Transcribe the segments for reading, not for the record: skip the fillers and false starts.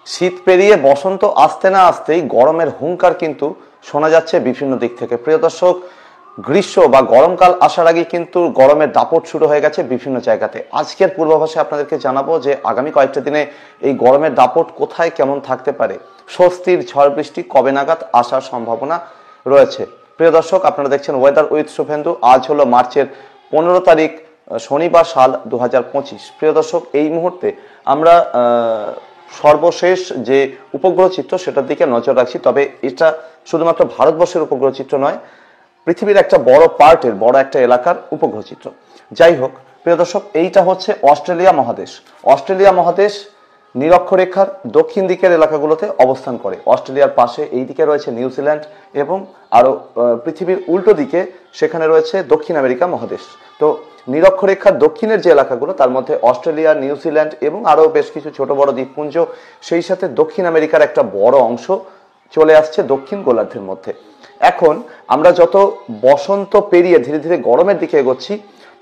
শীত পেরিয়ে বসন্ত আসতে না আসতেই গরমের হুঙ্কার কিন্তু শোনা যাচ্ছে বিভিন্ন দিক থেকে। প্রিয় দর্শক, গ্রীষ্ম বা গরমকাল আসার আগে কিন্তু গরমের দাপট শুরু হয়ে গেছে বিভিন্ন জায়গাতে। আজকের পূর্বাভাসে আপনাদেরকে জানাবো যে আগামী কয়েকটা দিনে এই গরমের দাপট কোথায় কেমন থাকতে পারে, স্বস্তির ঝড় বৃষ্টি কবে নাগাদ আসার সম্ভাবনা রয়েছে। প্রিয় দর্শক, আপনারা দেখছেন ওয়েদার উইথ শুভেন্দু। আজ হলো মার্চের 15 তারিখ, শনিবার, সাল 2025। প্রিয় দর্শক, এই মুহূর্তে আমরা সর্বশেষ যে উপগ্রহ চিত্র সেটার দিকে নজর রাখছি। তবে এটা শুধুমাত্র ভারতবর্ষের উপগ্রহ চিত্র নয়, পৃথিবীর একটা বড় পার্টের, বড় একটা এলাকার উপগ্রহ চিত্র। যাই হোক প্রিয় দর্শক, এইটা হচ্ছে অস্ট্রেলিয়া মহাদেশ। অস্ট্রেলিয়া মহাদেশ নিরক্ষরেখার দক্ষিণ দিকের এলাকাগুলোতে অবস্থান করে। অস্ট্রেলিয়ার পাশে এই দিকে রয়েছে নিউজিল্যান্ড এবং আরো পৃথিবীর উল্টো দিকে সেখানে রয়েছে দক্ষিণ আমেরিকা মহাদেশ। তো নিরক্ষরেখার দক্ষিণের যে এলাকাগুলো, তার মধ্যে অস্ট্রেলিয়া, নিউজিল্যান্ড এবং আরো বেশ কিছু ছোট বড় দ্বীপপুঞ্জ, সেই সাথে দক্ষিণ আমেরিকার একটা বড় অংশ চলে আসছে দক্ষিণ গোলার্ধের মধ্যে। এখন আমরা যত বসন্ত পেরিয়ে ধীরে ধীরে গরমের দিকে এগোচ্ছি,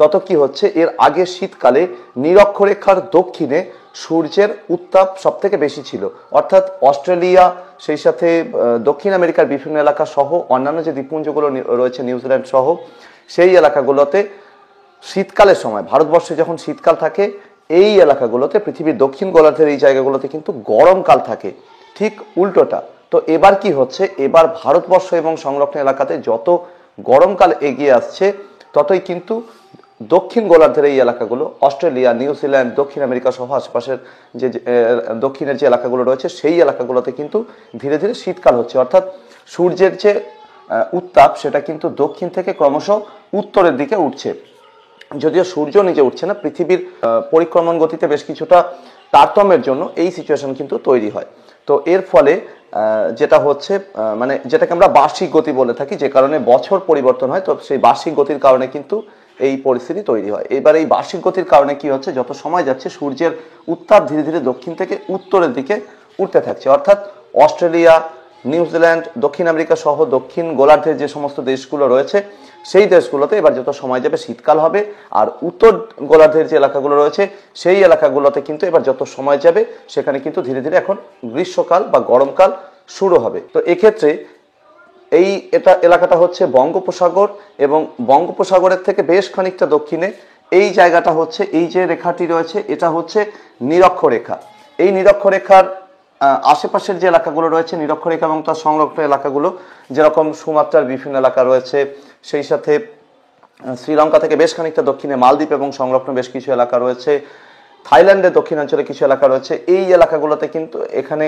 তত কি হচ্ছে, এর আগে শীতকালে নিরক্ষরেখার দক্ষিণে সূর্যের উত্তাপ সব থেকে বেশি ছিল। অর্থাৎ অস্ট্রেলিয়া, সেই সাথে দক্ষিণ আমেরিকার বিভিন্ন এলাকা সহ অন্যান্য যে দ্বীপপুঞ্জগুলো রয়েছে নিউজিল্যান্ড সহ, সেই এলাকাগুলোতে শীতকালের সময়, ভারতবর্ষে যখন শীতকাল থাকে, এই এলাকাগুলোতে, পৃথিবীর দক্ষিণ গোলার্ধের এই জায়গাগুলোতে কিন্তু গরমকাল থাকে। ঠিক উল্টোটা। তো এবার কি হচ্ছে, এবার ভারতবর্ষ এবং সংলগ্ন এলাকাতে যত গরমকাল এগিয়ে আসছে, ততই কিন্তু দক্ষিণ গোলার্ধের এই এলাকাগুলো, অস্ট্রেলিয়া, নিউজিল্যান্ড, দক্ষিণ আমেরিকা সহ আশেপাশের যে দক্ষিণের যে এলাকাগুলো রয়েছে, সেই এলাকাগুলোতে কিন্তু ধীরে ধীরে শীতকাল হচ্ছে। অর্থাৎ সূর্যের যে উত্তাপ সেটা কিন্তু দক্ষিণ থেকে ক্রমশ উত্তরের দিকে উঠছে। যদিও সূর্য নিজে উঠছে না, পৃথিবীর পরিক্রমণ গতিতে বেশ কিছুটা তারতম্যের জন্য এই সিচুয়েশন কিন্তু তৈরি হয়। তো এর ফলে যেটা হচ্ছে, মানে যেটাকে আমরা বার্ষিক গতি বলে থাকি, যে কারণে বছর পরিবর্তন হয়, তো সেই বার্ষিক গতির কারণে কিন্তু এই পরিস্থিতি তৈরি হয়। এবার এই বার্ষিক গতির কারণে কি হচ্ছে, যত সময় যাচ্ছে সূর্যের উত্তাপ ধীরে ধীরে দক্ষিণ থেকে উত্তরের দিকে উঠতে থাকছে। অর্থাৎ অস্ট্রেলিয়া, নিউজিল্যান্ড, দক্ষিণ আমেরিকা সহ দক্ষিণ গোলার্ধের যে সমস্ত দেশগুলো রয়েছে, সেই দেশগুলোতে এবার যত সময় যাবে শীতকাল হবে। আর উত্তর গোলার্ধের যে এলাকাগুলো রয়েছে, সেই এলাকাগুলোতে কিন্তু এবার যত সময় যাবে সেখানে কিন্তু ধীরে ধীরে এখন গ্রীষ্মকাল বা গরমকাল শুরু হবে। তো এক্ষেত্রে এটা এলাকাটা হচ্ছে বঙ্গোপসাগর, এবং বঙ্গোপসাগরের থেকে বেশ খানিকটা দক্ষিণে এই জায়গাটা হচ্ছে, এই যে রেখাটি রয়েছে, এটা হচ্ছে নিরক্ষরেখা। এই নিরক্ষরেখার আশেপাশের যে এলাকাগুলো রয়েছে, নিরক্ষরেখা এবং তার সংলগ্ন এলাকাগুলো, যেরকম সুমাত্রার বিভিন্ন এলাকা রয়েছে, সেই সাথে শ্রীলঙ্কা থেকে বেশ খানিকটা দক্ষিণে মালদ্বীপ এবং সংলগ্ন বেশ কিছু এলাকা রয়েছে, থাইল্যান্ডের দক্ষিণাঞ্চলে কিছু এলাকা রয়েছে। এই এলাকাগুলোতে কিন্তু এখানে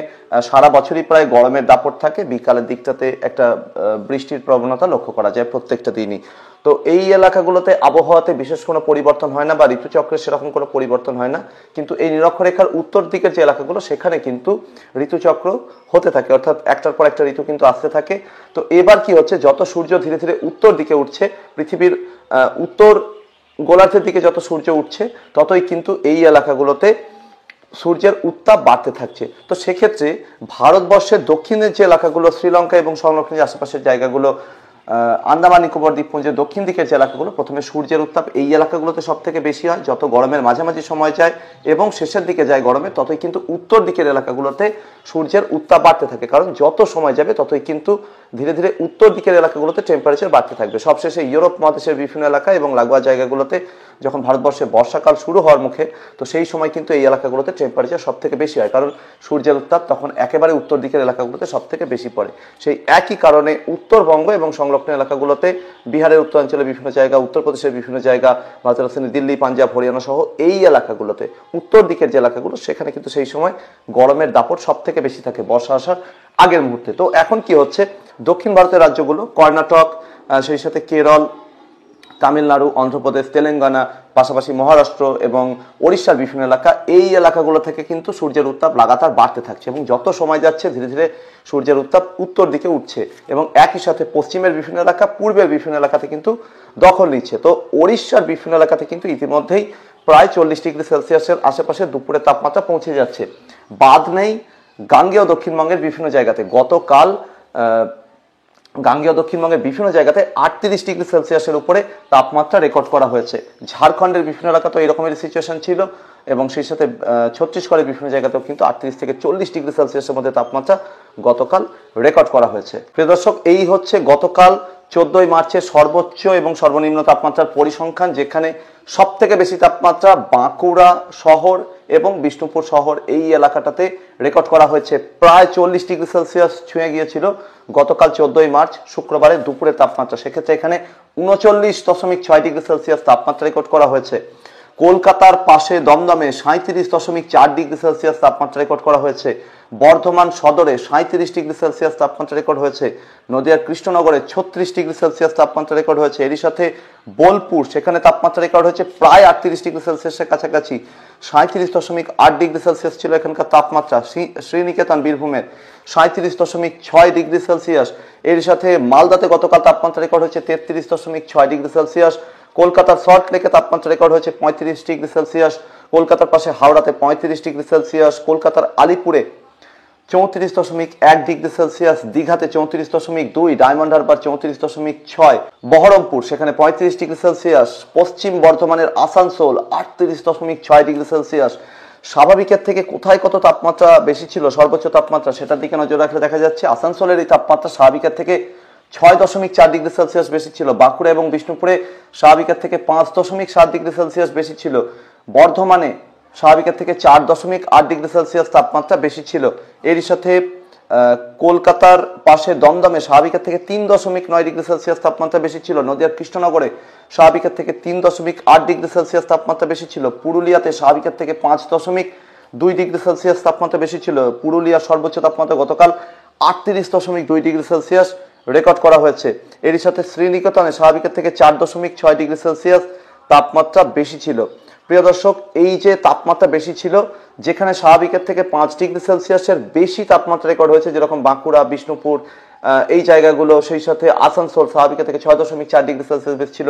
সারা বছরই প্রায় গরমের দাপট থাকে। বিকালের দিকটাতে একটা বৃষ্টির প্রবণতা লক্ষ্য করা যায় প্রত্যেকটা দিনই। তো এই এলাকাগুলোতে আবহাওয়াতে বিশেষ কোনো পরিবর্তন হয় না, বা ঋতুচক্রের সেরকম কোনো পরিবর্তন হয় না। কিন্তু এই নিরক্ষরেখার উত্তর দিকের যে এলাকাগুলো, সেখানে কিন্তু ঋতুচক্র হতে থাকে, অর্থাৎ একটার পর একটা ঋতু কিন্তু আসতে থাকে। তো এবার কি হচ্ছে, যত সূর্য ধীরে ধীরে উত্তর দিকে উঠছে, পৃথিবীর উত্তর গোলার্ধের দিকে যত সূর্য উঠছে, ততই কিন্তু এই এলাকাগুলোতে সূর্যের উত্তাপ বাড়তে থাকছে। তো সেক্ষেত্রে ভারতবর্ষের দক্ষিণের যে এলাকাগুলো, শ্রীলঙ্কা এবং সংলগ্ন আশেপাশের জায়গাগুলো, আন্দামান নিকোবর দ্বীপপুঞ্জের দক্ষিণ দিকের যে এলাকাগুলো, প্রথমে সূর্যের উত্তাপ এই এলাকাগুলোতে সব থেকে বেশি হয়। যত গরমের মাঝামাঝি সময় যায় এবং শেষের দিকে যায় গরমে, ততই কিন্তু উত্তর দিকের এলাকাগুলোতে সূর্যের উত্তাপ বাড়তে থাকে। কারণ যত সময় যাবে ততই কিন্তু ধীরে ধীরে উত্তর দিকের এলাকাগুলোতে টেম্পারেচার বাড়তে থাকবে। সবশেষে ইউরোপ মহাদেশের বিভিন্ন এলাকা এবং লাগোয়া জায়গাগুলোতে যখন ভারতবর্ষে বর্ষাকাল শুরু হওয়ার মুখে, তো সেই সময় কিন্তু এই এলাকাগুলোতে টেম্পারেচার সব থেকে বেশি হয়, কারণ সূর্যের উত্তাপ তখন একেবারে উত্তর দিকের এলাকাগুলোতে সব থেকে বেশি পড়ে। সেই একই কারণে উত্তরবঙ্গ এবং সংলগ্ন এলাকাগুলোতে, বিহারের উত্তরাঞ্চলের বিভিন্ন জায়গা, উত্তরপ্রদেশের বিভিন্ন জায়গা, ভারতের রাজধানী দিল্লি, পাঞ্জাব, হরিয়ানা সহ এই এলাকাগুলোতে, উত্তর দিকের যে এলাকাগুলো, সেখানে কিন্তু সেই সময় গরমের দাপট সব থেকে বেশি থাকে বর্ষা আসার আগের মুহূর্তে। তো এখন কি হচ্ছে, দক্ষিণ ভারতের রাজ্যগুলো, কর্ণাটক, সেই সাথে কেরল, তামিলনাড়ু, অন্ধ্রপ্রদেশ, তেলেঙ্গানা, পাশাপাশি মহারাষ্ট্র এবং ওড়িশার বিভিন্ন এলাকা, এই এলাকাগুলো থেকে কিন্তু সূর্যের উত্তাপ লাগাতার বাড়তে থাকছে, এবং যত সময় যাচ্ছে ধীরে ধীরে সূর্যের উত্তাপ উত্তর দিকে উঠছে, এবং একই সাথে পশ্চিমের বিভিন্ন এলাকা, পূর্বের বিভিন্ন এলাকাতে কিন্তু দখল নিচ্ছে। তো ওড়িশার বিভিন্ন এলাকাতে কিন্তু ইতিমধ্যেই প্রায় 40 ডিগ্রি সেলসিয়াসের আশেপাশে দুপুরের তাপমাত্রা পৌঁছে যাচ্ছে। বাদ নেই গাঙ্গেয় দক্ষিণবঙ্গের বিভিন্ন জায়গাতে। গতকাল গাঙ্গেয় দক্ষিণবঙ্গের বিভিন্ন জায়গাতে 38 ডিগ্রি সেলসিয়াসের উপরে তাপমাত্রা রেকর্ড করা হয়েছে। ঝাড়খণ্ডের বিভিন্ন এলাকাতেও এরকমের সিচুয়েশন ছিল। এবং সেই সাথে ছত্তিশগড়ের বিভিন্ন জায়গাতেও কিন্তু 38 থেকে 40 ডিগ্রি সেলসিয়াসের মধ্যে তাপমাত্রা গতকাল রেকর্ড করা হয়েছে। প্রিয় দর্শক, এই হচ্ছে গতকাল 14 মার্চের সর্বোচ্চ এবং সর্বনিম্ন তাপমাত্রার পরিসংখ্যান, যেখানে সব থেকে বেশি তাপমাত্রা বাঁকুড়া শহর এবং বিষ্ণুপুর শহর এই এলাকাটাতে রেকর্ড করা হয়েছে। প্রায় 40 ডিগ্রি সেলসিয়াস ছুঁয়ে গিয়েছিল গতকাল 14 মার্চ শুক্রবারের দুপুরের তাপমাত্রা। সেক্ষেত্রে এখানে 39.6 ডিগ্রি সেলসিয়াস তাপমাত্রা রেকর্ড করা হয়েছে। কলকাতার পাশে দমদমে 37.4 ডিগ্রি সেলসিয়াস তাপমাত্রা রেকর্ড করা হয়েছে। বর্ধমান সদরে 37 ডিগ্রি সেলসিয়াস তাপমাত্রা রেকর্ড হয়েছে। নদিয়ার কৃষ্ণনগরে 36 ডিগ্রি সেলসিয়াস তাপমাত্রা রেকর্ড হয়েছে। এরই সাথে বোলপুর, সেখানে তাপমাত্রা রেকর্ড হয়েছে প্রায় 38 ডিগ্রি সেলসিয়াসের কাছাকাছি। 37.8 ডিগ্রি সেলসিয়াস ছিল এখানকার তাপমাত্রা। শ্রীনিকেতন বীরভূমের 37.6 ডিগ্রি সেলসিয়াস। এর সাথে মালদাতে গতকাল তাপমাত্রা রেকর্ড হয়েছে 33.6 ডিগ্রি সেলসিয়াস। কলকাতার সল্ট লেকে তাপমাত্রা রেকর্ড হয়েছে 35 ডিগ্রি সেলসিয়াস। কলকাতার পাশে হাওড়াতে 35 ডিগ্রি সেলসিয়াস। কলকাতার আলিপুরে 34.1 ডিগ্রি সেলসিয়াস। দীঘাতে 34.2, ডায়মন্ড হারবার 34.6, বহরমপুর সেখানে 35 ডিগ্রি সেলসিয়াস। পশ্চিম বর্ধমানের আসানসোল 38.6 ডিগ্রি সেলসিয়াস। স্বাভাবিকের থেকে কোথায় কত তাপমাত্রা বেশি ছিল সর্বোচ্চ তাপমাত্রা, সেটার দিকে নজর রাখলে দেখা যাচ্ছে আসানসোলের এই তাপমাত্রা স্বাভাবিকের থেকে 6.4 ডিগ্রি সেলসিয়াস বেশি ছিল। বাঁকুড়া এবং বিষ্ণুপুরে স্বাভাবিকের থেকে 5.7 ডিগ্রি সেলসিয়াস বেশি ছিল। বর্ধমানে স্বাভাবিকের থেকে 4.8 ডিগ্রি সেলসিয়াস তাপমাত্রা বেশি ছিল। এরই সাথে কলকাতার পাশে দমদমে স্বাভাবিকের থেকে 3.9 ডিগ্রি সেলসিয়াস তাপমাত্রা বেশি ছিল। নদিয়ার কৃষ্ণনগরে স্বাভাবিকের থেকে 3.8 ডিগ্রি সেলসিয়াস তাপমাত্রা বেশি ছিল। পুরুলিয়াতে স্বাভাবিকের থেকে 5.2 ডিগ্রি সেলসিয়াস তাপমাত্রা বেশি ছিল। পুরুলিয়ার সর্বোচ্চ তাপমাত্রা গতকাল 38.2 ডিগ্রি সেলসিয়াস রেকর্ড করা হয়েছে। এরই সাথে শ্রীনিকেতনে স্বাভাবিকের থেকে 4.6 ডিগ্রি সেলসিয়াস তাপমাত্রা বেশি ছিল। প্রিয় দর্শক, এই যে তাপমাত্রা বেশি ছিল, যেখানে স্বাভাবিকের থেকে 5 ডিগ্রি সেলসিয়াসের বেশি তাপমাত্রা রেকর্ড হয়েছে, যেরকম বাঁকুড়া, বিষ্ণুপুর এই জায়গাগুলো, সেই সাথে আসানসোল স্বাভাবিকের থেকে 6.4 ডিগ্রি সেলসিয়াস বেশি ছিল,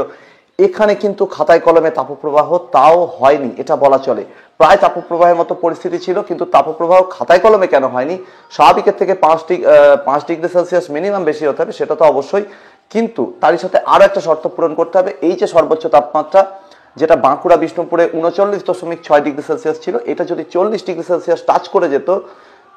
এখানে কিন্তু খাতায় কলমে তাপপ্রবাহ তাও হয়নি, এটা বলা চলে। প্রায় তাপপ্রবাহের মতো পরিস্থিতি ছিল, কিন্তু তাপপ্রবাহ খাতায় কলমে কেন হয়নি? স্বাভাবিকের থেকে 5 ডিগ্রি সেলসিয়াস মিনিমাম বেশি হতে হবে, সেটা তো অবশ্যই, কিন্তু তারই সাথে আরো একটা শর্ত পূরণ করতে হবে। এই যে সর্বোচ্চ তাপমাত্রা, যেটা বাঁকুড়া বিষ্ণুপুরে 39.6 ডিগ্রি সেলসিয়াস ছিল, এটা যদি 40 ডিগ্রি সেলসিয়াস টাচ করে যেত,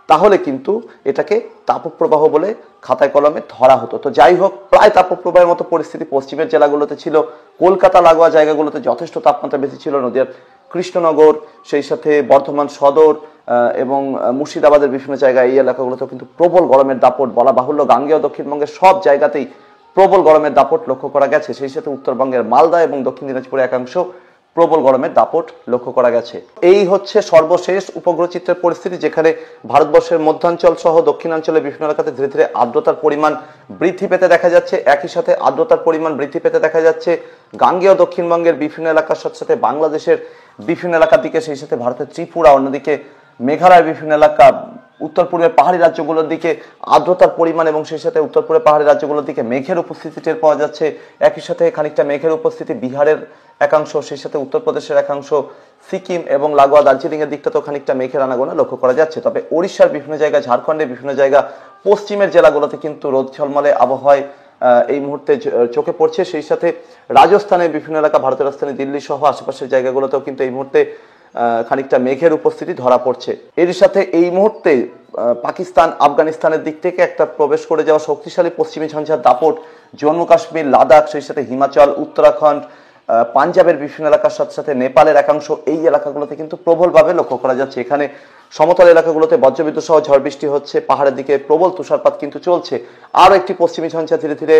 তাহলে কিন্তু এটাকে তাপপ্রবাহ বলে খাতায় কলমে ধরা হতো। তো যাই হোক, প্রায় তাপপ্রবাহের মতো পরিস্থিতি পশ্চিমের জেলাগুলোতে ছিল। কলকাতা লাগোয়া জায়গাগুলোতে যথেষ্ট তাপমাত্রা বেশি ছিল। নদিয়ার কৃষ্ণনগর, সেই সাথে বর্ধমান সদর এবং মুর্শিদাবাদের বিভিন্ন জায়গায়, এই এলাকাগুলোতেও কিন্তু প্রবল গরমের দাপট, বলা বাহুল্য গাঙ্গেয় দক্ষিণবঙ্গের সব জায়গাতেই প্রবল গরমের দাপট লক্ষ্য করা গেছে। সেই সাথে উত্তরবঙ্গের মালদা এবং দক্ষিণ দিনাজপুরের একাংশ প্রবল গরমের দাপট লক্ষ্য করা গেছে। এই হচ্ছে সর্বশেষ উপগ্রহ চিত্রের পরিস্থিতি, যেখানে ভারতবর্ষের মধ্যাঞ্চল সহ দক্ষিণাঞ্চলের বিভিন্ন এলাকাতে ধীরে ধীরে আর্দ্রতার পরিমাণ বৃদ্ধি পেতে দেখা যাচ্ছে। একই সাথে আর্দ্রতার পরিমাণ বৃদ্ধি পেতে দেখা যাচ্ছে গাঙ্গেয় দক্ষিণবঙ্গের বিভিন্ন এলাকার সাথে সাথে বাংলাদেশের বিভিন্ন এলাকার দিকে, সেই সাথে ভারতের ত্রিপুরা, অন্যদিকে মেঘালয়ের বিভিন্ন এলাকা, উত্তর পূর্বের পাহাড়ি রাজ্যগুলোর দিকে আর্দ্রতার পরিমাণ এবং সেই সাথে উত্তর পূর্বের পাহাড়ি রাজ্যগুলোর দিকে মেঘের উপস্থিতি টের পাওয়া যাচ্ছে। একই সাথে খানিকটা মেঘের উপস্থিতি বিহারের একাংশ, সেই সাথে উত্তরপ্রদেশের একাংশ, সিকিম এবং লাগোয়া দার্জিলিং এর দিকটাতেও খানিকটা মেঘের আনাগোনা লক্ষ্য করা যাচ্ছে। তবে ওড়িশার বিভিন্ন জায়গা, ঝাড়খণ্ডের বিভিন্ন জায়গা, পশ্চিমের জেলাগুলোতে কিন্তু রোদ ঝলমলে আবহাওয়ায় এই মুহূর্তে চোখে পড়ছে। সেই সাথে রাজস্থানের বিভিন্ন এলাকা, ভারতের রাজধানী দিল্লি সহ আশেপাশের জায়গাগুলোতেও কিন্তু এই মুহূর্তে খানিকটা মেঘের উপস্থিতি ধরা পড়ছে। এর সাথে এই মুহূর্তে পাকিস্তান, আফগানিস্তানের দিক থেকে একটা প্রবেশ করে যাওয়া শক্তিশালী পশ্চিমী ঝঞ্ঝার দাপট জম্মু কাশ্মীর, লাদাখ, সেই সাথে হিমাচল, উত্তরাখণ্ড, পাঞ্জাবের বিভিন্ন এলাকার সাথে সাথে নেপালের একাংশ, এই এলাকাগুলোতে কিন্তু প্রবলভাবে লক্ষ্য করা যাচ্ছে। এখানে সমতল এলাকাগুলোতে বজ্রবিদ্যুৎ সহ ঝড় বৃষ্টি হচ্ছে, পাহাড়ের দিকে প্রবল তুষারপাত কিন্তু চলছে। আরও একটি পশ্চিমী ঝঞ্ঝা ধীরে ধীরে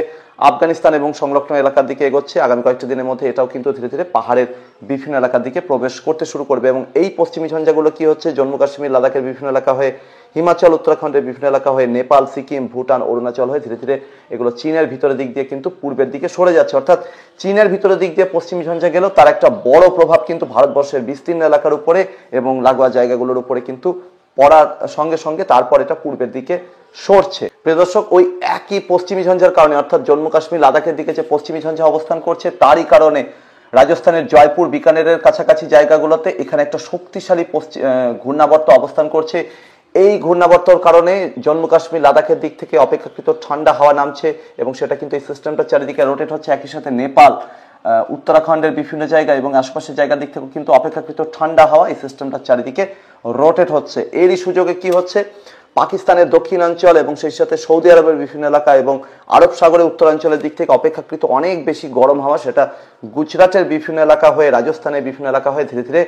আফগানিস্তান এবং সংলগ্ন এলাকার দিকে এগোচ্ছে। আগামী কয়েকটি দিনের মধ্যে এটাও কিন্তু ধীরে ধীরে পাহাড়ের বিভিন্ন এলাকার দিকে প্রবেশ করতে শুরু করবে। এবং এই পশ্চিমী ঝঞ্ঝাগুলো কি হচ্ছে, জম্মু কাশ্মীর, লাদাখের বিভিন্ন এলাকা হয়ে, হিমাচল, উত্তরাখণ্ডের বিভিন্ন এলাকা হয়ে, নেপাল, সিকিম, ভুটান, অরুণাচল হয়ে ধীরে ধীরে এগুলো চীনের ভিতরের দিক দিয়ে কিন্তু পূর্বের দিকে সরে যাচ্ছে। অর্থাৎ চীনের ভিতরের দিক দিয়ে পশ্চিমী ঝঞ্ঝা গেলেও তার একটা বড় প্রভাব কিন্তু ভারতবর্ষের বিস্তীর্ণ এলাকার উপরে এবং লাগোয়া জায়গাগুলোর উপরে কিন্তু পড়ার সঙ্গে সঙ্গে তারপর এটা পূর্বের দিকে সরছে। প্রিয় দর্শক, ওই একই পশ্চিমী ঝঞ্ঝার কারণে, অর্থাৎ জম্মু কাশ্মীর, লাদাখের দিকে যে পশ্চিমী ঝঞ্ঝা অবস্থান করছে, তারই কারণে রাজস্থানের জয়পুর, বিকানেরের কাছাকাছি জায়গাগুলোতে এখানে একটা শক্তিশালী ঘূর্ণাবর্ত অবস্থান করছে। এই ঘূর্ণাবর্তর কারণে জম্মু কাশ্মীর, লাদাখের দিক থেকে অপেক্ষাকৃত ঠান্ডা হাওয়া নামছে এবং সেটা কিন্তু এই সিস্টেমটা চারিদিকে রোটেট হচ্ছে। একই সাথে নেপাল, উত্তরাখণ্ডের বিভিন্ন জায়গা এবং আশপাশের জায়গার দিক থেকেও কিন্তু অপেক্ষাকৃত ঠান্ডা হাওয়া এই সিস্টেমটার চারিদিকে রোটেট হচ্ছে। এরই সুযোগে কি হচ্ছে, পাকিস্তানের দক্ষিণাঞ্চল এবং সেই সাথে সৌদি আরবের বিভিন্ন এলাকা এবং আরব সাগরের উত্তরাঞ্চলের দিক থেকে অপেক্ষাকৃত অনেক বেশি গরম হাওয়া, সেটা গুজরাটের বিভিন্ন এলাকা হয়ে, রাজস্থানের বিভিন্ন এলাকা হয়ে ধীরে ধীরে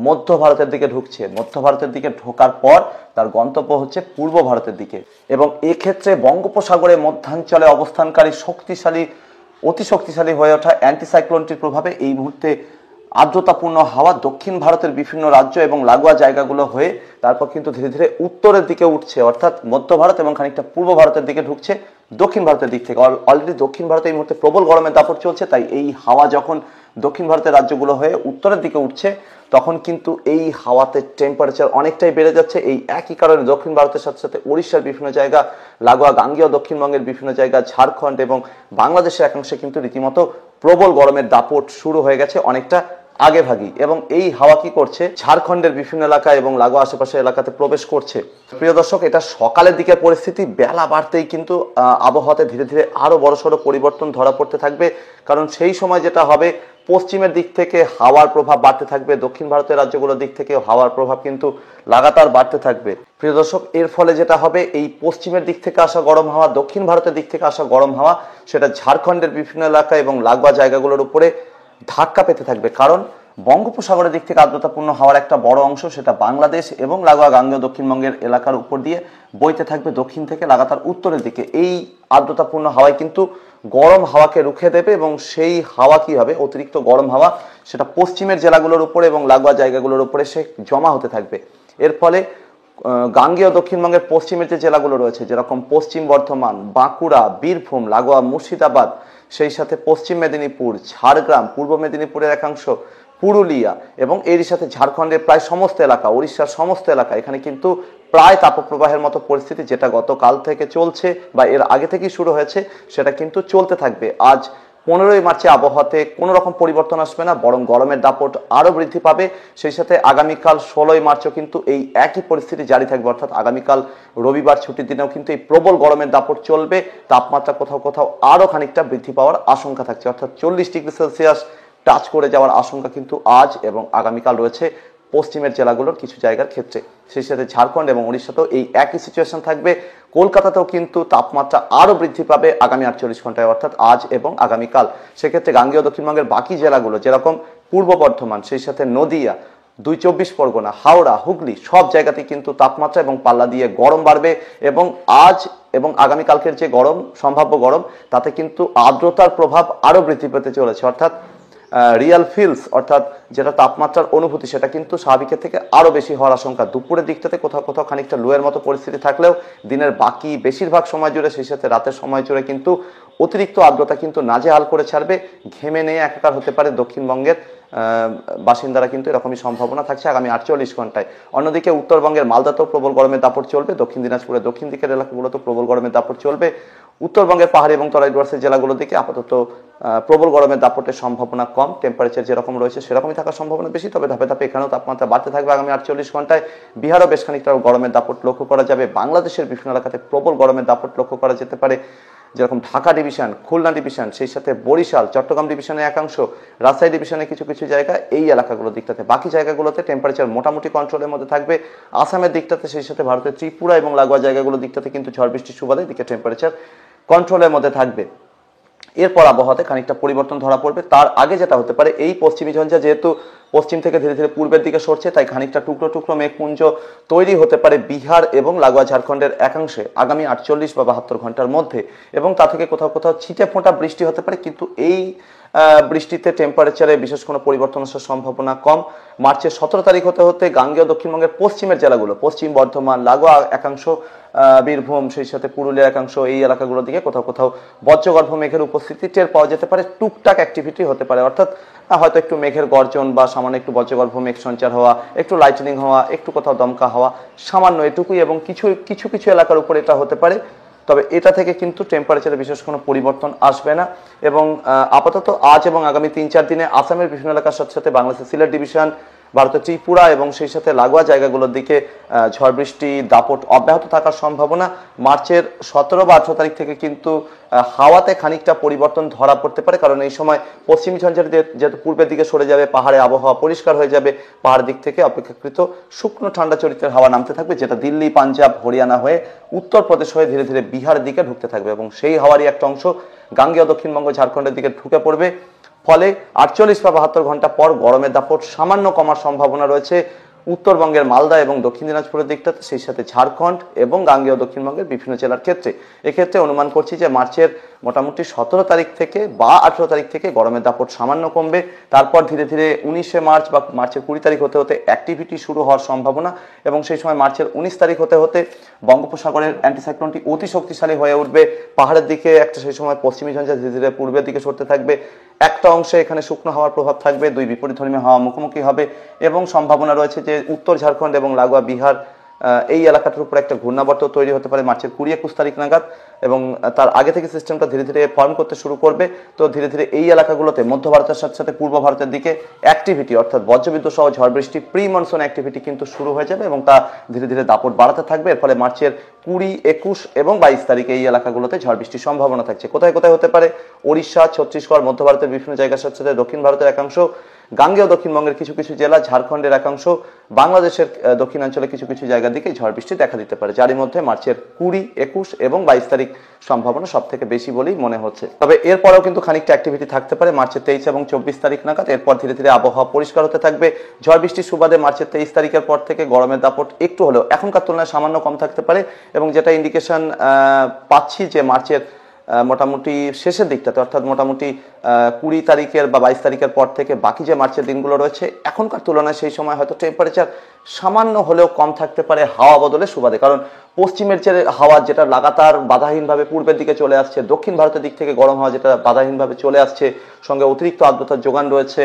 মধ্য ভারতের দিকে ঢুকছে। মধ্য ভারতের দিকে ঢোকার পর তার গন্তব্য হচ্ছে পূর্ব ভারতের দিকে, এবং এক্ষেত্রে বঙ্গোপসাগরের মধ্যাঞ্চলে অবস্থানকারী অতি শক্তিশালী হয়ে ওঠা অ্যান্টিসাইক্লোনটির প্রভাবে এই মুহূর্তে আর্দ্রতাপূর্ণ হাওয়া দক্ষিণ ভারতের বিভিন্ন রাজ্য এবং লাগোয়া জায়গাগুলো হয়ে তারপর কিন্তু ধীরে ধীরে উত্তরের দিকে উঠছে, অর্থাৎ মধ্য ভারত এবং খানিকটা পূর্ব ভারতের দিকে ঢুকছে দক্ষিণ ভারতের দিক থেকে। অলরেডি দক্ষিণ ভারতে এই মুহূর্তে প্রবল গরমের দাপট চলছে, তাই এই হাওয়া যখন দক্ষিণ ভারতের রাজ্যগুলো হয়ে উত্তরের দিকে উঠছে তখন কিন্তু এই হাওয়াতে টেম্পারেচার অনেকটাই বেড়ে যাচ্ছে। এই একই কারণে দক্ষিণ ভারতের সাথে সাথে উড়িষ্যার বিভিন্ন জায়গা, লাগোয়া গাঙ্গেয় দক্ষিণবঙ্গের বিভিন্ন জায়গা, ঝাড়খণ্ড এবং বাংলাদেশের একাংশে কিন্তু রীতিমতো প্রবল গরমের দাপট শুরু হয়ে গেছে অনেকটা আগে ভাগি। এবং এই হাওয়া কি করছে, ঝাড়খণ্ডের বিভিন্ন এলাকা এবং লাগোয়া আশেপাশের এলাকাতে প্রবেশ করছে। প্রিয় দর্শক, এটা সকালের দিকের পরিস্থিতি। বেলা বাড়তেই কিন্তু আবহাওয়াতে ধীরে ধীরে আরো বড়সড় পরিবর্তন ধরা পড়তে থাকবে, কারণ সেই সময় যেটা হবে, পশ্চিমের দিক থেকে হাওয়ার প্রভাব বাড়তে থাকবে, দক্ষিণ ভারতের রাজ্যগুলোর দিক থেকে হাওয়ার প্রভাব কিন্তু লাগাতার বাড়তে থাকবে। প্রিয় দর্শক, এর ফলে যেটা হবে, এই পশ্চিমের দিক থেকে আসা গরম হাওয়া, দক্ষিণ ভারতের দিক থেকে আসা গরম হাওয়া, সেটা ঝাড়খণ্ডের বিভিন্ন এলাকা এবং লাগোয়া জায়গাগুলোর উপরে ধাক্কা পেতে থাকবে, কারণ বঙ্গোপসাগরের দিক থেকে আর্দ্রতাপূর্ণ হাওয়ার একটা বড় অংশ সেটা বাংলাদেশ এবং লাগোয়া গাঙ্গেয় দক্ষিণবঙ্গের এলাকার উপর দিয়ে বইতে থাকবে দক্ষিণ থেকে লাগাতার উত্তরের দিকে। এই আর্দ্রতাপূর্ণ হাওয়ায় কিন্তু গরম হাওয়াকে রুখে দেবে, এবং সেই হাওয়া কি হবে, অতিরিক্ত গরম হাওয়া সেটা পশ্চিমের জেলাগুলোর উপরে এবং লাগোয়া জায়গাগুলোর উপরে সে জমা হতে থাকবে। এর ফলে গাঙ্গেয় দক্ষিণবঙ্গের পশ্চিমের যে জেলাগুলো রয়েছে, যেরকম পশ্চিম বর্ধমান, বাঁকুড়া, বীরভূম, লাগোয়া মুর্শিদাবাদ, সেই সাথে পশ্চিম মেদিনীপুর, ঝাড়গ্রাম, পূর্ব মেদিনীপুরের একাংশ, পুরুলিয়া এবং এরই সাথে ঝাড়খণ্ডের প্রায় সমস্ত এলাকা, উড়িষ্যার সমস্ত এলাকা, এখানে কিন্তু প্রায় তাপপ্রবাহের মতো পরিস্থিতি, যেটা গতকাল থেকে চলছে বা এর আগে থেকেই শুরু হয়েছে, সেটা কিন্তু চলতে থাকবে। আজ 15ই মার্চে আবহাওয়াতে কোনো রকম পরিবর্তন আসবে না, বরং গরমের দাপট আরো বৃদ্ধি পাবে। সেই সাথে আগামীকাল 16ই মার্চও কিন্তু এই একই পরিস্থিতি জারি থাকবে, অর্থাৎ আগামীকাল রবিবার ছুটির দিনেও কিন্তু এই প্রবল গরমের দাপট চলবে। তাপমাত্রা কোথাও কোথাও আরো খানিকটা বৃদ্ধি পাওয়ার আশঙ্কা থাকছে, অর্থাৎ 40 ডিগ্রি সেলসিয়াস টাচ করে যাওয়ার আশঙ্কা কিন্তু আজ এবং আগামীকাল রয়েছে পশ্চিমের জেলাগুলোর কিছু জায়গার ক্ষেত্রে। সেই সাথে ঝাড়খণ্ড এবং উড়িষ্যাতেও এই একই সিচুয়েশন থাকবে। কলকাতাতেও কিন্তু তাপমাত্রা আরো বৃদ্ধি পাবে আগামী 48 ঘন্টায়, অর্থাৎ আজ এবং আগামীকাল। সেক্ষেত্রে গাঙ্গেয় দক্ষিণবঙ্গের বাকি জেলাগুলো, যেরকম পূর্ব বর্ধমান, সেই সাথে নদিয়া, 24 পরগনা, হাওড়া, হুগলি, সব জায়গাতেই কিন্তু তাপমাত্রা এবং পাল্লা দিয়ে গরম বাড়বে। এবং আজ এবং আগামীকালকের যে গরম, সম্ভাব্য গরম, তাতে কিন্তু আর্দ্রতার প্রভাব আরো বৃদ্ধি পেতে চলেছে, অর্থাৎ রিয়াল ফিলস, অর্থাৎ যেটা তাপমাত্রার অনুভূতি, সেটা কিন্তু স্বাভাবিকের থেকে আরো বেশি হওয়ার আশঙ্কা। দুপুরের দিকটাতে কোথাও কোথাও খানিকটা লোয়ের মতো পরিস্থিতি থাকলেও দিনের বাকি বেশিরভাগ সময় জুড়ে, সেই সাথে রাতের সময় জুড়ে কিন্তু অতিরিক্ত আর্দ্রতা কিন্তু নাজেহাল করে ছাড়বে। ঘেমে নিয়ে একাকার হতে পারে দক্ষিণবঙ্গের বাসিন্দারা, কিন্তু এরকমই সম্ভাবনা থাকছে আগামী 48 ঘন্টায়। অন্যদিকে উত্তরবঙ্গের মালদাতেও প্রবল গরমের দাপট চলবে, দক্ষিণ দিনাজপুরের দক্ষিণ দিকের এলাকাগুলোতেও প্রবল গরমের দাপট চলবে। উত্তরবঙ্গের পাহাড়ি এবং তরাই ডুয়ার্সের জেলাগুলোর দিকে আপাতত প্রবল গরমের দাপটের সম্ভাবনা কম, টেম্পারেচার যেরকম রয়েছে সেরকমই থাকার সম্ভাবনা বেশি, তবে ধাপে ধাপে এখানেও তাপমাত্রা বাড়তে থাকবে আগামী 48 ঘন্টায়। বিহারও বেশ খানিকটা গরমের দাপট লক্ষ্য করা যাবে। বাংলাদেশের বিভিন্ন এলাকাতে প্রবল গরমের দাপট লক্ষ্য করা যেতে পারে, যেরকম ঢাকা ডিভিশন, খুলনা ডিভিশন, সেই সাথে বরিশাল, চট্টগ্রাম ডিভিশনের একাংশ, রাজশাহী ডিভিশনের কিছু কিছু জায়গা, এই এলাকাগুলোর দিকটাতে। বাকি জায়গাগুলোতে টেম্পারেচার মোটামুটি কন্ট্রোলের মধ্যে থাকবে। আসামের দিকটাতে, সেই সাথে ভারতের ত্রিপুরা এবং লাগোয়া জায়গাগুলোর দিকটাতে কিন্তু ঝড় বৃষ্টির সুবাদে দিকে টেম্পারেচার কন্ট্রোলের মধ্যে থাকবে। এরপর আবহাওয়াতে খানিকটা পরিবর্তন ধরা পড়বে। তার আগে যেটা হতে পারে, এই পশ্চিমী ঝঞ্ঝা যেহেতু পশ্চিম থেকে ধীরে ধীরে পূর্বের দিকে সরছে, তাই খানিকটা টুকরো টুকরো মেঘপুঞ্জ তৈরি হতে পারে বিহার এবং লাগোয়া ঝাড়খণ্ডের একাংশে আগামী 48 বা 72 ঘন্টার মধ্যে, এবং তা থেকে কোথাও কোথাও ছিটে ফোঁটা বৃষ্টি হতে পারে, কিন্তু এই বৃষ্টিতে টেম্পারেচারে বিশেষ কোনো পরিবর্তন আসার সম্ভাবনা কম। মার্চের 17 তারিখ হতে হতে গাঙ্গেয় দক্ষিণবঙ্গের পশ্চিমের জেলাগুলো, পশ্চিম বর্ধমান, লাগোয়া একাংশ, বীরভূম, সেই সাথে পুরুলিয়ার একাংশ, এই এলাকাগুলোর দিকে কোথাও কোথাও বজ্রগর্ভ মেঘের উপস্থিতি টের পাওয়া যেতে পারে। টুকটাক অ্যাক্টিভিটি হতে পারে, অর্থাৎ হয়তো একটু মেঘের গর্জন বা সামান্য একটু বজ্রগর্ভ মেঘ সঞ্চার হওয়া, একটু লাইটনিং হওয়া, একটু কোথাও দমকা হওয়া, সামান্য এটুকুই, এবং কিছু কিছু কিছু এলাকার উপরে এটা হতে পারে। তবে এটা থেকে কিন্তু টেম্পারেচারে বিশেষ কোনো পরিবর্তন আসবে না। এবং আপাতত আজ এবং আগামী 3-4 দিনে আসামের বিভিন্ন এলাকার সাথে সাথে বাংলাদেশের সিলেট ডিভিশন, ভারতের ত্রিপুরা এবং সেই সাথে লাগোয়া জায়গাগুলোর দিকে ঝড় বৃষ্টি দাপট অব্যাহত থাকার সম্ভাবনা। মার্চের 17 বা 18 তারিখ থেকে কিন্তু হাওয়াতে খানিকটা পরিবর্তন ধরা পড়তে পারে, কারণ এই সময় পশ্চিমী ঝঞ্ঝার যেহেতু পূর্বের দিকে সরে যাবে, পাহাড়ে আবহাওয়া পরিষ্কার হয়ে যাবে, পাহাড় দিক থেকে অপেক্ষাকৃত শুকনো ঠান্ডা চরিত্রের হাওয়া নামতে থাকবে, যেটা দিল্লি, পাঞ্জাব, হরিয়ানা হয়ে উত্তরপ্রদেশ হয়ে ধীরে ধীরে বিহারের দিকে ঢুকতে থাকবে এবং সেই হাওয়ারই একটা অংশ গাঙ্গেয় দক্ষিণবঙ্গ, ঝাড়খণ্ডের দিকে ঢুকে পড়বে। ফলে 48 বা 72 ঘন্টা পর গরমের দাপট সামান্য কমার সম্ভাবনা রয়েছে উত্তরবঙ্গের মালদা এবং দক্ষিণ দিনাজপুরের দিকটাতে, সেই সাথে ঝাড়খণ্ড এবং গাঙ্গেয় দক্ষিণবঙ্গের বিভিন্ন জেলার ক্ষেত্রে। এক্ষেত্রে অনুমান করছি যে মার্চের মোটামুটি 17 তারিখ থেকে বা 18 তারিখ থেকে গরমের দাপট সামান্য কমবে। তারপর ধীরে ধীরে 19শে মার্চ বা মার্চের 20 তারিখ হতে হতে অ্যাক্টিভিটি শুরু হওয়ার সম্ভাবনা, এবং সেই সময় মার্চের 19 তারিখ হতে হতে বঙ্গোপসাগরের অ্যান্টিসাইক্লোনটি অতি শক্তিশালী হয়ে উঠবে। পাহাড়ের দিকে একটা সেই সময় পশ্চিমী ঝঞ্ঝা ধীরে ধীরে পূর্বের দিকে সরতে থাকবে। একটা অংশে এখানে শুকনো হাওয়ার প্রভাব থাকবে, দুই বিপরীতধর্মী হাওয়া মুখোমুখি হবে এবং সম্ভাবনা রয়েছে যে উত্তর ঝাড়খণ্ড এবং লাগোয়া বিহার এই এলাকাটার উপর একটা ঘূর্ণাবর্ত তৈরি হতে পারে মার্চের 20-21 তারিখ নাগাদ, এবং তার আগে থেকে সিস্টেমটা ধীরে ধীরে ফর্ম করতে শুরু করবে। তো ধীরে ধীরে এই এলাকাগুলোতে মধ্য ভারতের সাথে সাথে পূর্ব ভারতের দিকে অ্যাক্টিভিটি অর্থাৎ বজ্রবিদ্যুৎ সহ ঝড় বৃষ্টি প্রি মনসুন অ্যাক্টিভিটি কিন্তু শুরু হয়ে যাবে এবং তা ধীরে ধীরে দাপট বাড়াতে থাকবে। এর ফলে মার্চের 20, 21 এবং 22 তারিখে এই এলাকাগুলোতে ঝড় বৃষ্টির সম্ভাবনা থাকছে। কোথায় কোথায় হতে পারে? ওড়িশা, ছত্তিশগড়, মধ্য ভারতের বিভিন্ন জায়গার সাথে সাথে দক্ষিণ ভারতের একাংশ, গাঙ্গেয় দক্ষিণবঙ্গের কিছু কিছু জেলা, ঝাড়খণ্ডের একাংশ, বাংলাদেশের দক্ষিণাঞ্চলে কিছু কিছু জায়গার দিকে ঝড় বৃষ্টি দেখা দিতে পারে, যারই মধ্যে মার্চের 20, 21 এবং 22 তারিখ সম্ভাবনা সব থেকে বেশি বলেই মনে হচ্ছে। তবে এরপরেও কিন্তু খানিকটা অ্যাক্টিভিটি থাকতে পারে মার্চের 23 এবং 24 তারিখ নাগাদ। এরপর ধীরে ধীরে আবহাওয়া পরিষ্কার হতে থাকবে। ঝড় বৃষ্টির সুবাদে মার্চের 23 তারিখের পর থেকে গরমের দাপট একটু হলেও এখনকার তুলনায় সামান্য কম থাকতে পারে, এবং যেটা ইন্ডিকেশন পাচ্ছি যে মার্চের মোটামুটি শেষের দিকটাতে অর্থাৎ মোটামুটি 20 তারিখের বা 22 তারিখের পর থেকে বাকি যে মার্চের দিনগুলো রয়েছে এখনকার তুলনায় সেই সময় হয়তো টেম্পারেচার সামান্য হলেও কম থাকতে পারে হাওয়া বদলের সুবাদে। কারণ পশ্চিমের যে হাওয়া যেটা লাগাতার বাধাহীনভাবে পূর্বের দিকে চলে আসছে, দক্ষিণ ভারতের দিক থেকে গরম হাওয়া যেটা বাধাহীনভাবে চলে আসছে, সঙ্গে অতিরিক্ত আর্দ্রতার যোগান রয়েছে।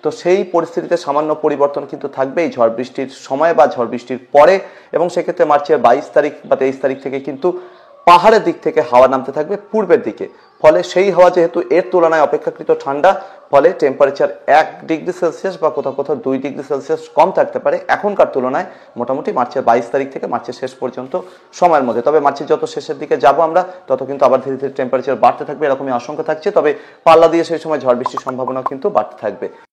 তো সেই পরিস্থিতিতে সামান্য পরিবর্তন কিন্তু থাকবে এই ঝড় বৃষ্টির সময় বা ঝড় বৃষ্টির পরে, এবং সেক্ষেত্রে মার্চের 22 তারিখ বা 23 তারিখ থেকে কিন্তু পাহাড়ের দিক থেকে হাওয়া নামতে থাকবে পূর্বের দিকে। ফলে সেই হাওয়া যেহেতু এর তুলনায় অপেক্ষাকৃত ঠান্ডা, ফলে টেম্পারেচার 1 ডিগ্রি সেলসিয়াস বা কোথাও কোথাও 2 ডিগ্রি সেলসিয়াস কম থাকতে পারে এখনকার তুলনায় মোটামুটি মার্চের 22 তারিখ থেকে মার্চের শেষ পর্যন্ত সময়ের মধ্যে। তবে মার্চের যত শেষের দিকে যাব আমরা তত কিন্তু আবার ধীরে ধীরে টেম্পারেচার বাড়তে থাকবে এরকমই আশঙ্কা থাকছে। তবে পাল্লা দিয়ে সেই সময় ঝড় বৃষ্টির সম্ভাবনা কিন্তু বাড়তে থাকবে।